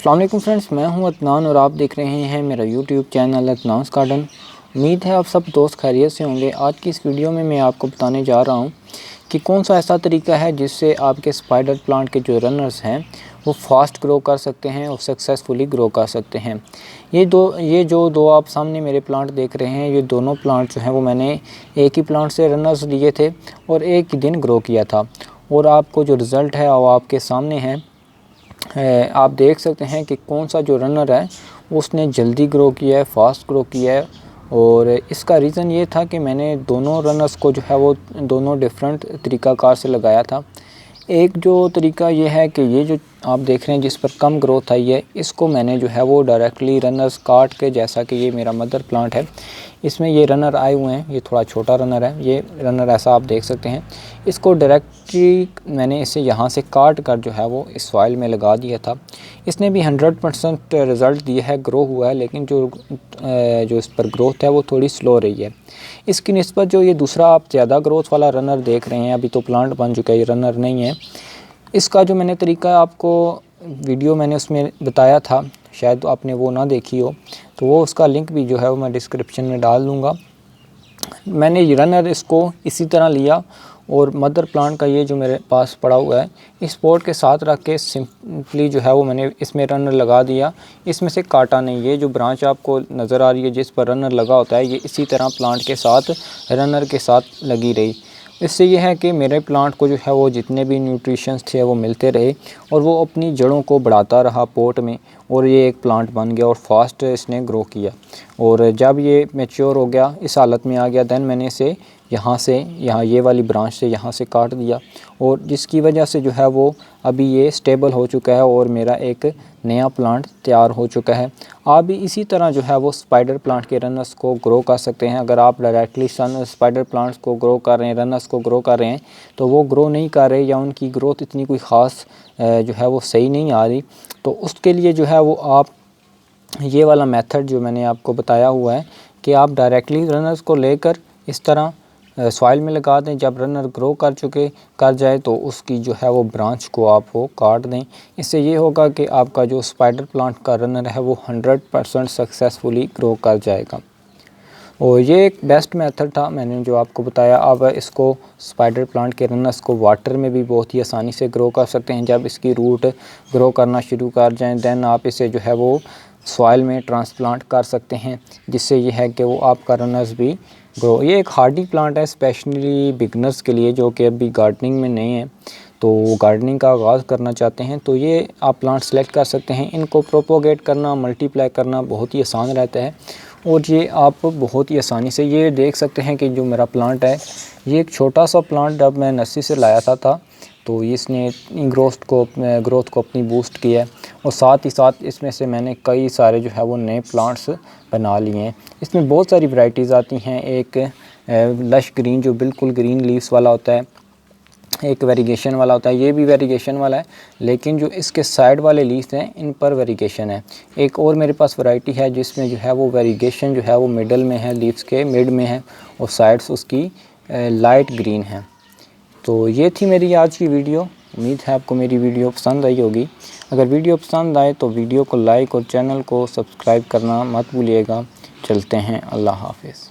अस्सलाम वालेकुम फ्रेंड्स, मैं हूं अदनान और आप देख रहे हैं मेरा यूट्यूब चैनल अदनान्स गार्डन। उम्मीद है आप सब दोस्त खैरियत से होंगे। आज की इस वीडियो में मैं आपको बताने जा रहा हूं कि कौन सा ऐसा तरीका है जिससे आपके स्पाइडर प्लांट के जो रनर्स हैं वो फास्ट ग्रो कर सकते हैं और सक्सेसफुली ग्रो कर सकते हैं। ये जो दो आप सामने मेरे प्लांट देख रहे हैं, ये दोनों प्लांट जो हैं वो मैंने एक ही प्लांट से रनर्स लिए थे और एक ही दिन ग्रो किया था और आपको जो रिज़ल्ट है वो आपके सामने है। आप देख सकते हैं कि कौन सा जो रनर है उसने जल्दी ग्रो किया है, फास्ट ग्रो किया है। और इसका रीज़न ये था कि मैंने दोनों रनर्स को जो है वो दोनों डिफरेंट तरीक़ाकार से लगाया था। एक जो तरीका ये है कि ये जो आप देख रहे हैं जिस पर कम ग्रोथ आई है, इसको मैंने जो है वो डायरेक्टली रनर्स काट के, जैसा कि ये मेरा मदर प्लांट है, इसमें ये रनर आए हुए हैं, ये थोड़ा छोटा रनर है, ये रनर ऐसा आप देख सकते हैं। इसको डायरेक्टली मैंने इसे यहाँ से काट कर जो है वो इस सॉइल में लगा दिया था। इसने भी 100% रिज़ल्ट दिया है, ग्रो हुआ है, लेकिन जो इस पर ग्रोथ है वो थोड़ी स्लो रही है। इसकी निस्बत जो ये दूसरा आप ज़्यादा ग्रोथ वाला रनर देख रहे हैं, अभी तो प्लांट बन चुका है, ये रनर नहीं है। इसका जो मैंने तरीका आपको वीडियो मैंने उसमें बताया था, शायद आपने वो ना देखी हो, तो वो उसका लिंक भी जो है वो मैं डिस्क्रिप्शन में डाल दूँगा। मैंने ये रनर इसको इसी तरह लिया और मदर प्लांट का ये जो मेरे पास पड़ा हुआ है, इस पॉट के साथ रख के सिंपली जो है वो मैंने इसमें रनर लगा दिया। इसमें से काटा नहीं। ये जो ब्रांच आपको नज़र आ रही है जिस पर रनर लगा होता है, ये इसी तरह प्लांट के साथ रनर के साथ लगी रही। इससे ये है कि मेरे प्लांट को जो है वो जितने भी न्यूट्रिशंस थे वो मिलते रहे और वो अपनी जड़ों को बढ़ाता रहा पोट में, और ये एक प्लांट बन गया और फास्ट इसने ग्रो किया। और जब ये मैच्योर हो गया, इस हालत में आ गया, देन मैंने इसे यहाँ ये वाली ब्रांच से यहाँ से काट दिया, और जिसकी वजह से जो है वो अभी ये स्टेबल हो चुका है और मेरा एक नया प्लांट तैयार हो चुका है। आप भी इसी तरह जो है वो स्पाइडर प्लांट के रनर्स को ग्रो कर सकते हैं। अगर आप डायरेक्टली स्पाइडर प्लांट्स को ग्रो कर रहे हैं, रनर्स को ग्रो कर रहे हैं, तो वो ग्रो नहीं कर रहे या उनकी ग्रोथ इतनी कोई ख़ास जो है वो सही नहीं आ रही, तो उसके लिए जो है वो आप ये वाला मेथड जो मैंने आपको बताया हुआ है कि आप डायरेक्टली रनर्स को लेकर इस तरह सॉइल में लगा दें। जब रनर ग्रो कर जाए तो उसकी जो है वो ब्रांच को आप वो काट दें। इससे ये होगा कि आपका जो स्पाइडर प्लांट का रनर है वो 100% सक्सेसफुली ग्रो कर जाएगा। और ये एक बेस्ट मेथड था मैंने जो आपको बताया। अब इसको स्पाइडर प्लांट के रनर्स को वाटर में भी बहुत ही आसानी से ग्रो कर सकते हैं। जब इसकी रूट ग्रो करना शुरू कर जाएँ, देन आप इसे जो है वो सॉइल में ट्रांसप्लांट कर सकते हैं, जिससे ये है कि वो आपका रनर्स भी ग्रो। ये एक हार्डी प्लांट है स्पेशली बिगनर्स के लिए जो कि अभी गार्डनिंग में नहीं है, तो गार्डनिंग का आगाज़ करना चाहते हैं, तो ये आप प्लांट सेलेक्ट कर सकते हैं। इनको प्रोपोगेट करना, मल्टीप्लाई करना बहुत ही आसान रहता है और ये आप बहुत ही आसानी से ये देख सकते हैं कि जो मेरा प्लांट है, ये एक छोटा सा प्लांट जब मैं नर्सरी से लाया था तो इसने ग्रोथ को अपनी बूस्ट किया है, और साथ ही साथ इसमें से मैंने कई सारे जो है वो नए प्लांट्स बना लिए हैं। इसमें बहुत सारी वैरायटीज़ आती हैं। एक लश ग्रीन जो बिल्कुल ग्रीन लीव्स वाला होता है, एक वेरिगेशन वाला होता है, ये भी वेरिगेशन वाला है, लेकिन जो इसके साइड वाले लीव्स हैं इन पर वेरिगेशन है। एक और मेरे पास वैरायटी है जिसमें जो है वो वेरिगेशन जो है वो मिडल में है, लीव्स के मिड में है, और साइड्स उसकी लाइट ग्रीन है। तो ये थी मेरी आज की वीडियो। उम्मीद है आपको मेरी वीडियो पसंद आई होगी। अगर वीडियो पसंद आए तो वीडियो को लाइक और चैनल को सब्सक्राइब करना मत भूलिएगा। चलते हैं, अल्लाह हाफ़िज़।